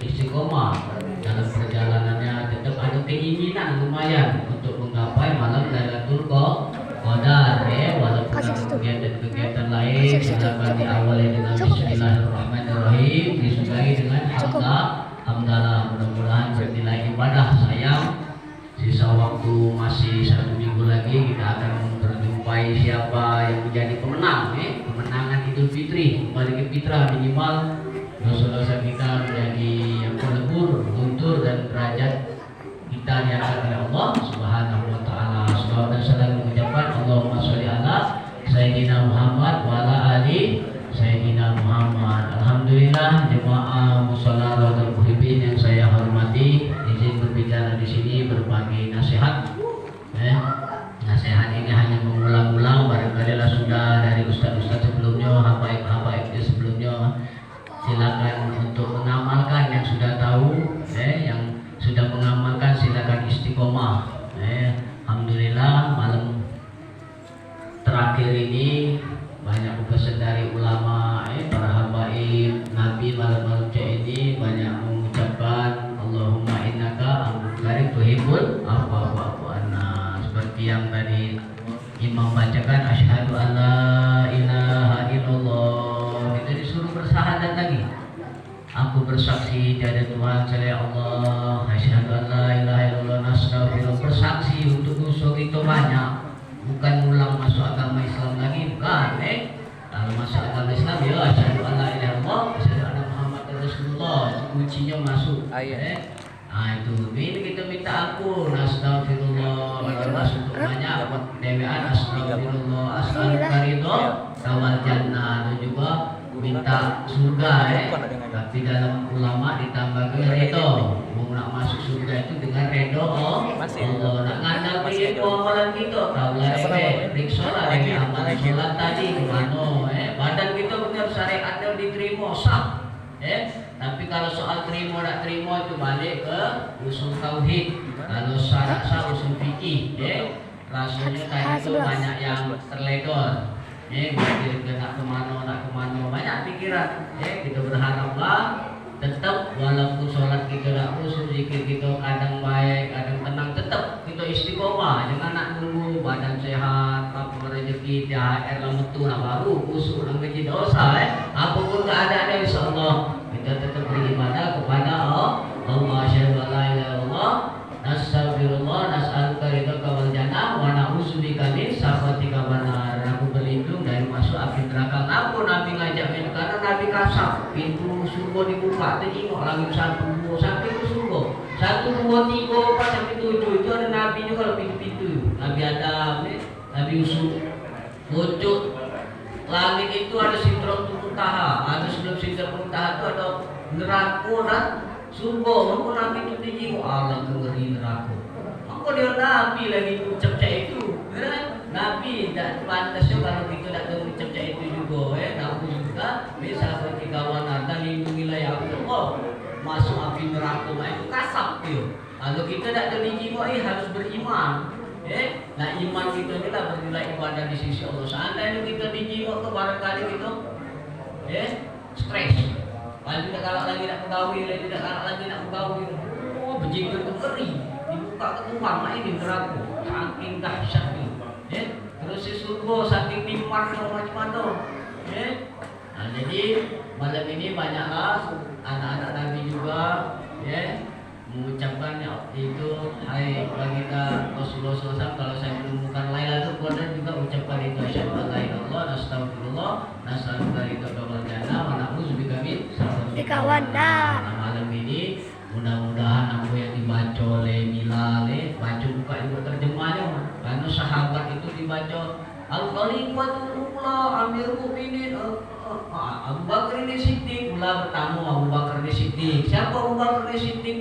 istiqomah dalam perjalanannya, tetap ada keinginan lumayan untuk menggapai malam Lailatul Qadar ya, walaupun ada kegiatan-kegiatan lain. Silakan diawali dengan Bismillahirrahmanirrahim, disudahi dengan hamdalah. Mudah-mudahan bernilai ibadah. Sayang sisa waktu masih 1 minggu lagi, kita akan berjumpai siapa yang menjadi pemenang kemenangan Idul Fitri, kembali ke fitrah minimal dosa-dosa kita menjadi yang terlebur, luntur, dan derajat kita diangkat oleh Allah Subhanahu wa taala. Salawat dan salam mengucapkan Allahumma sholli ala Sayyidina Muhammad wa ala ali Sayyidina Muhammad. Alhamdulillah, jemaah mushola wal muhibbin yang saya hormati, izin berbicara di sini berbagi nasihat. Nasihat ini hanya mengulang-ulang, barangkali sudah dari ustaz-ustaz sebelumnya, habaib-habaib sebelumnya. Silakan untuk mengamalkan yang sudah tahu, yang sudah mengamalkan silakan istiqomah. Alhamdulillah, malam terakhir ini banyak pesan dari ulama, para habaib Nabi. Malam-malam ini banyak mengucapkan Allahumma innaka afuwwun karim tuhibbul afwa fa'fu anna, seperti yang tadi imam bacakan, asyhadu an la ilaha illallah. Kita disuruh bersyahadat lagi, aku bersaksi tiada Tuhan selain Allah, asyhadu an la ilaha illallah, nastaghfirullah. Bersaksi untuk musuh itu banyak, bukan ulang masuk agama Islam lagi, bukan. Kalau masuk agama Islam ya asyhadu an la ilaha illallah, asyhadu anna Muhammadar Rasulullah, itu kuncinya masuk. Itu ini kita minta ampun, astaghfirullah. Kalau masuk banyak dewean, astaghfirullah, as'aluka ridho wal jannah, itu juga minta surga. Tapi dalam ulama ditambahkan ridho, mau nak masuk surga itu dengan ridho Allah. Nak ngandal pilih amalan kita, kalau periksa lah dengan amalan sholat tadi gimana, badan kita benar syariatnya diterima sah. Tapi kalau soal terima tak terima itu balik ke usul tauhid. Kalau syarat sah usul fikih, rasanya tadi itu banyak yang terledor. Kita nak kemana, banyak pikiran. Kita berharaplah tetap walaupun sholat kita tak khusus, zikir kita kadang baik, kadang tenang, tetap kita istiqomah. Jangan nak nunggu badan sehat, apa rezeki THR lah metu lah baru khusus nak kerja dosa. Apapun keadaannya insyaallah kita tetap beribadah kepada Allah. Asyhadu an la ilaha illallah, nastaghfirullah, nas'aluka ridhaka wal jannah wa na'udzubika min sakhatika wan nar. Aku berlindung dari masuk api neraka. Aku Nabi ngajak minum karena Nabi kasar. Pintu surga dibuka, tengok langit 1, 2 sampai ke surga. 1, 2, 3, 4 sampai 7 itu ada Nabi juga kalau pintu-pintu. Nabi Adam, Nabi Yusuf. Wujud langit itu ada Sidratul Muntaha. Ada sebelum Sidratul Muntaha itu ada neraka dan surga. Maka Nabi itu tengok Allah ngeri neraka. Maka dia Nabi lagi ucap itu. Nabi tak pantasnya kalau kita tak tahu ucap itu juga. Nabi juga bisa ketika wanita lindungilah ya Allah masuk api neraka. Itu kasar dia. Kalau kita tak tahu harus beriman. Nah iman kita ni lah bernilai ibadah di sisi Allah. Seandainya kita dijiwa ke barangkali kita stres. Lagi tak kalah lagi nak pegawai, lagi tak kalah lagi nak pegawai. Berjingkir ke ngeri. Dibuka ke tuang, ini neraka. Saking dahsyat ni. Terus si surga saking nikmat macam-macam. Nah, jadi malam ini banyaklah anak-anak Nabi juga mengucapkan itu, hai baginda Rasulullah SAW. Kalau saya menemukan Lailatul Qadar juga ucapkan itu, asyhadu an la ilaha illallah, nastaghfirullah, nas'aluka ridhaka wal jannah wa na'udzubika min sakhatika wan nar. Malam ini mudah-mudahan apa yang dibaca oleh Bilal, baca buka juga terjemahnya, karena sahabat itu dibaca Al-Khalifatul Ula Amirul Mukminin Abu Bakar ini Siddiq. Mula bertamu Abu Bakar ini Siddiq. Siapa Abu Bakar ini Siddiq?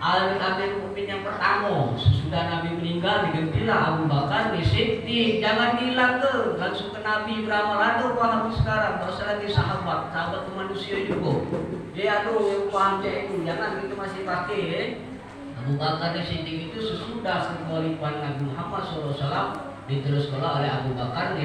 Amirul Mukminin yang pertama. Sesudah Nabi meninggal digantilah Abu Bakar ini Siddiq. Jangan hilang ke langsung ke Nabi beramal. Aduh paham sekarang. Tak usah lagi sahabat itu manusia juga. Aduh yang paham cek itu. Jangan kita masih pakai. Abu Bakar ini Siddiq itu sesudah kekhalifahan Nabi Muhammad SAW diteruskan oleh Abu Bakar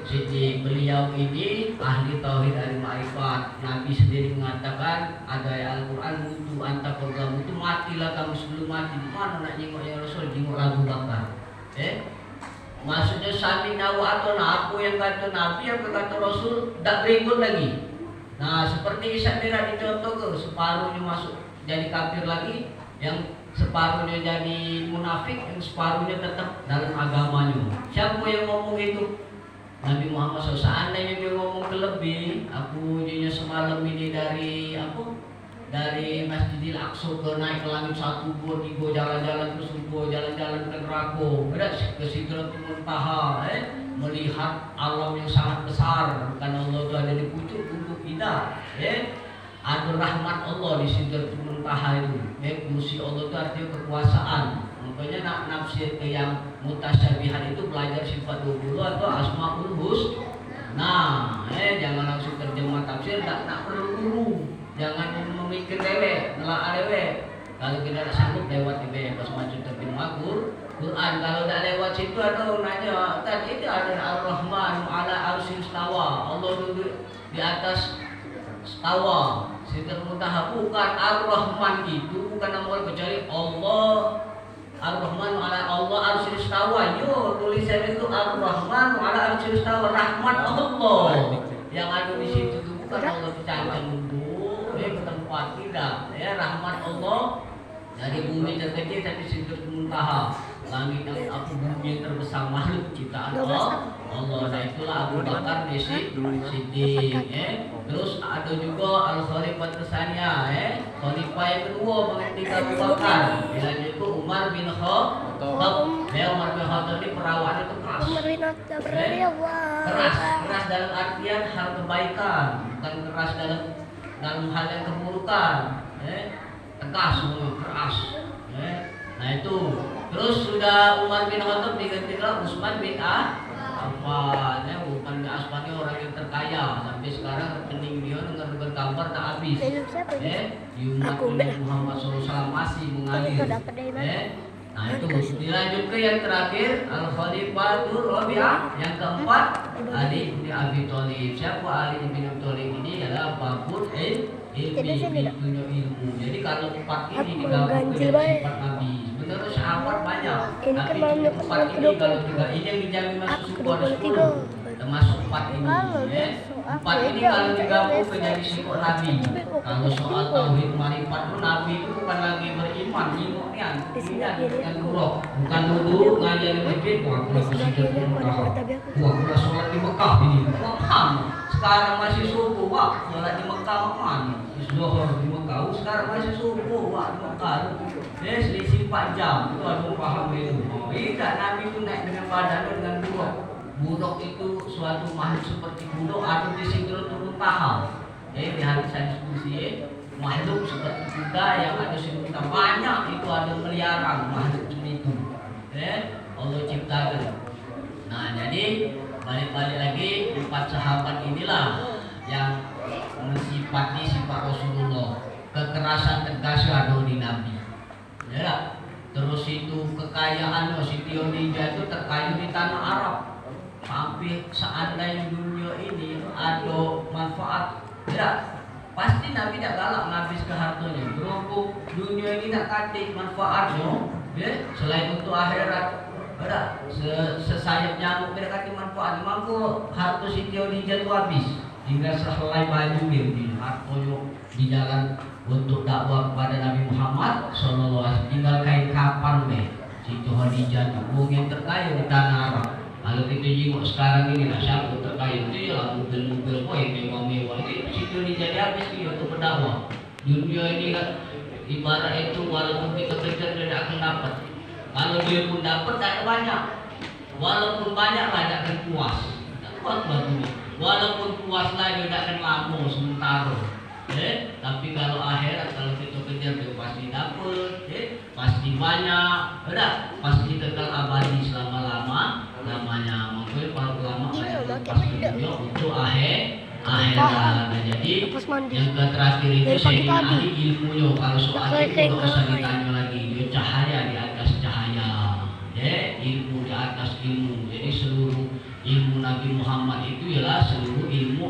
Siti beliau ini ahli tauhid dari ma'rifat. Nabi sendiri mengatakan ada Al-Quran mutu antaqogamu itu matilah kamu sebelum mati. Mana nak jenguk ya Rasul, jenguk Abu Bakar. Maksudnya sami nawa atau aku yang kata Nabi, yang kata Rasul tak berikut lagi. Nah seperti Isya Mi'raj dicontohkan, separuhnya masuk jadi kafir lagi, yang separuhnya jadi munafik, yang separuhnya tetap dalam agamanya. Siapa yang ngomong itu? Nabi Muhammad SAW. Seandainya dia ngomong kelebih, aku jadinya semalam ini dari dari Masjidil Aqsa ke naik ke langit 1, 2, 3 jalan-jalan ke surga, jalan-jalan ke neraka, ke Sidratul Muntaha, melihat alam yang sangat besar. Karena Allah itu ada di pucuk tubuh kita, ada rahmat Allah di Sidratul Muntaha itu. Kursi Allah itu artinya kekuasaan. Makanya nak nafsir ke yang mutasyabihan itu belajar sifat 20 atau asmaul husna. Nah, jangan langsung terjemah tafsir, tak perlu guru. Jangan memikir lewe, nelaah lewe. Kalau kita sanggup lewat di pas maju terjemah Quran. Kalau tak lewat situ ada nanya, tadi itu ada Ar-Rahman ala arsy istawa. Allah duduk di atas istawa. Sidratul Muntaha bukan Ar-Rahman, itu bukan nama Allah, kecuali Allah. Ar-Rahman ala Allah arsy istawa. Yo tulisan itu Ar-Rahman ala arsy istawa, rahmat Allah. Yang ada di situ itu bukan Allah dicangkan ke tempat tidak, rahmat Allah dari bumi terkecil tapi Sidratul Muntaha, langit yang bumi yang terbesar, makhluk ciptaan Allah. Nah itulah Abu Bakar di Siddiq. Terus ada juga Al-Khalifah Tsaniyah, Khalifah yang kedua menggantikan Abu Bakar. Yang itu Umar bin Khattab. Umar bin Khattab ini perawaannya itu keras. Keras dalam artian hal kebaikan, bukan keras dalam hal yang keburukan, tegas, keras. Nah itu. Terus sudah Umar bin Khattab digantikan Utsman bin Affan. Utsman bin Affan ini orang yang terkaya, sampai sekarang rekening dia dengan gambar tak habis. Di umat Muhammad SAW masih mengalir. Nah itu dilanjut ke yang terakhir Al-Khalifatul Rabi'ah, yang keempat Ali bin Abi Thalib. Siapa Ali bin Abi Thalib ini? Adalah babul ilmu. Jadi kalau empat ini digabung dengan sifat Nabi. Sebenarnya sahabat banyak, tapi empat ini kalau tiga ini yang dijamin masuk suku ada 10, termasuk empat ini. Empat ini kalau digabung menjadi sifat Nabi. Kalau soal tauhid marifat itu Nabi itu bukan lagi beriman, ilmunya yang buruk, bukan dulu ngajarin masjid, wah aku Sidratul Muntaha, wah aku sholat di Mekah ini, wah sekarang masih subuh, wah sholat di Mekah mana? Zuhur di Mekah, sekarang masih subuh, wah di Mekah. Selisih 4 jam, itu ada paham itu. Tidak, Nabi itu naik dengan badan dengan buruk. Buruk itu suatu makhluk seperti buruk ada di Sidratul Muntaha. Di hadis diskusi, makhluk seperti kuda yang ada sejuta banyak, itu ada miliaran makhluk itu. Allah ciptakan. Nah jadi balik-balik lagi, empat sahabat inilah yang mensifati sifat Rasulullah. Kekerasan tegas ada di Nabi. Ya, terus itu kekayaan Siti Khadijah itu terkaya di tanah Arab. Sampai seandainya dunia ini ada manfaat, ya pasti Nabi tidak galak ngabis ke hartanya. Berhubung dunia ini tak katik manfaatnya, selain untuk akhirat, ada sesayap nyamuk tidak katik manfaat. Mampu harta Siti Khadijah itu habis hingga sehelai baju di hartanya di jalan untuk dakwah kepada Nabi Muhammad SAW. Tinggal kain kapan Siti Khadijah itu terkaya di tanah Arab. Kalau kita jenguk sekarang ini nak siapa terkaya itu ya mobil-mobil yang mewah-mewah itu Siti Khadijah dia habis dia untuk berdakwah. Dunia ini kan ibarat itu walaupun kita kejar dia tidak akan dapat. Kalau dia pun dapat tak banyak. Walaupun banyak tidak akan puas. Tak puas baginya. Walaupun puas lah dia tidak akan lama sementara. Tapi kalau akhirat kalau kita kejar dia pasti dapat, pasti banyak, pasti kekal abadi selama lamanya. Makanya para ulama pasti juga untuk akhirat. Nah, jadi yang terakhir itu saya ahli ilmunya. Kalau soal itu tidak usah ditanya lagi. Dia cahaya di atas cahaya, ilmu di atas ilmu. Jadi seluruh ilmu Nabi Muhammad itu ialah seluruh ilmu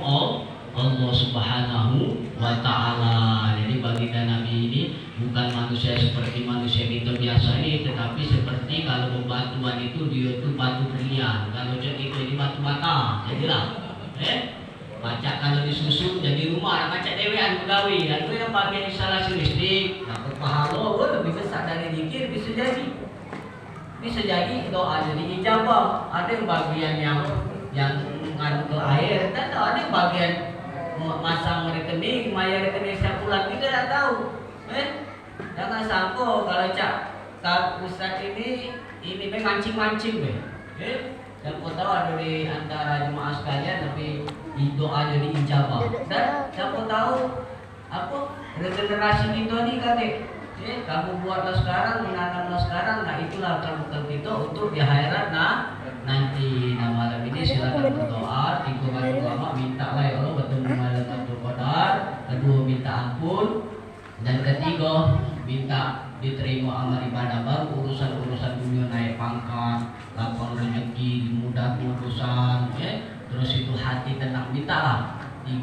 Allah Subhanahu wa Ta'ala. Jadi baginda Nabi ini bukan manusia seperti manusia kita biasa ini, tetapi seperti kalau bebatuan itu dia itu batu brilian, kalau kita ini batu bata. Jadilah baca kalau disusun jadi rumah, baca dewean begawi, dan itu yang bagian instalasi listrik dapat pahala lebih besar dari zikir. Bisa jadi doa jadi ijabah. Ada yang bagian yang ngadu ke air, dan ada yang bagian masang rekening, bayar rekening setiap bulan, kita tidak tahu. Jangan sangka kalau Kak Ustaz ini mancing-mancing dan kau tahu ada di antara jemaah sekalian tapi doa jadi ijabah. Dan siapa tahu apa regenerasi kita ni kakek. Kamu buatlah sekarang, menanamlah sekarang. Nah itulah bekal kita untuk di akhirat nanti. Nah malam ini silakan berdoa. 3 kali ulama minta lah ya Allah bertemu Lailatul Qadar. Kedua minta ampun, dan ketiga minta diterima amal ibadah baru, urusan dunia naik pangkat, lapang rezeki, dimudah urusan, terus itu hati tenang, minta lah. 3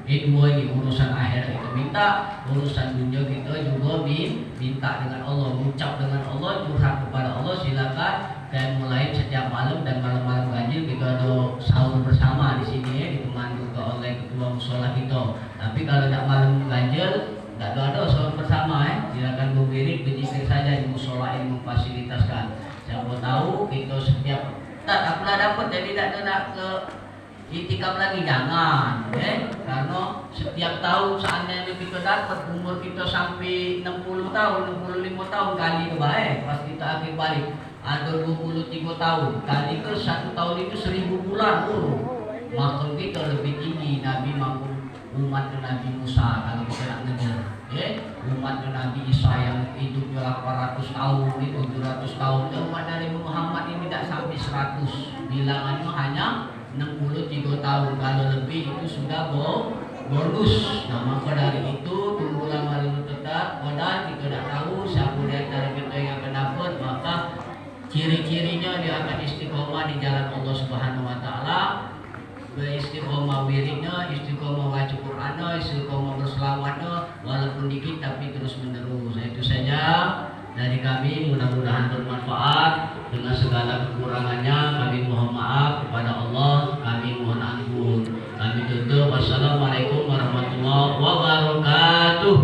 itu, 2 ini urusan akhirat itu minta, urusan dunia kita juga minta dengan Allah, mengucap dengan Allah, curhat kepada Allah. Silakan dan mulai setiap malam dan malam-malam ganjil kita ada sahur bersama di sini ditemani juga oleh ketua musola kita. Tapi kalau tidak malam ganjil tidak ada sahur bersama, silakan berdiri berzikir saja di musola ini memfasilitaskan. Siapa tahu kita setiap tak pernah dapat, jadi tidak nak ke itikaf lagi, jangan karena setiap tahun seandainya kita dapat umur kita sampai 60 tahun 65 tahun kali ke baik, pas kita akhir balik ada 23 tahun kali ke 1 tahun itu 1000 bulan maka kita lebih tinggi. Nabi mampu umat Nabi Musa kalau kita nak ngejar umat Nabi Isa yang hidupnya 800 tahun itu 700 tahun, umat dari Muhammad ini tidak sampai 100, bilangannya hanya 63 tahun. Kalau lebih itu sudah bonus. Nah maka dari itu tunggulah malam tetap Qadar. Kita tidak tahu siapa di antara kita yang akan dapat, maka ciri-cirinya dia akan istiqomah di jalan Allah Subhanahu wa Ta'ala, istiqomah wiridnya, istiqomah baca Qur'annya, istiqomah berselawatnya, walaupun dikit tapi terus menerus. Itu saja dari kami, mudah-mudahan bermanfaat. Dengan segala kekurangannya kami mohon maaf kepada Allah, kami mohon ampun. Kami tutup. Wassalamualaikum warahmatullahi wabarakatuh.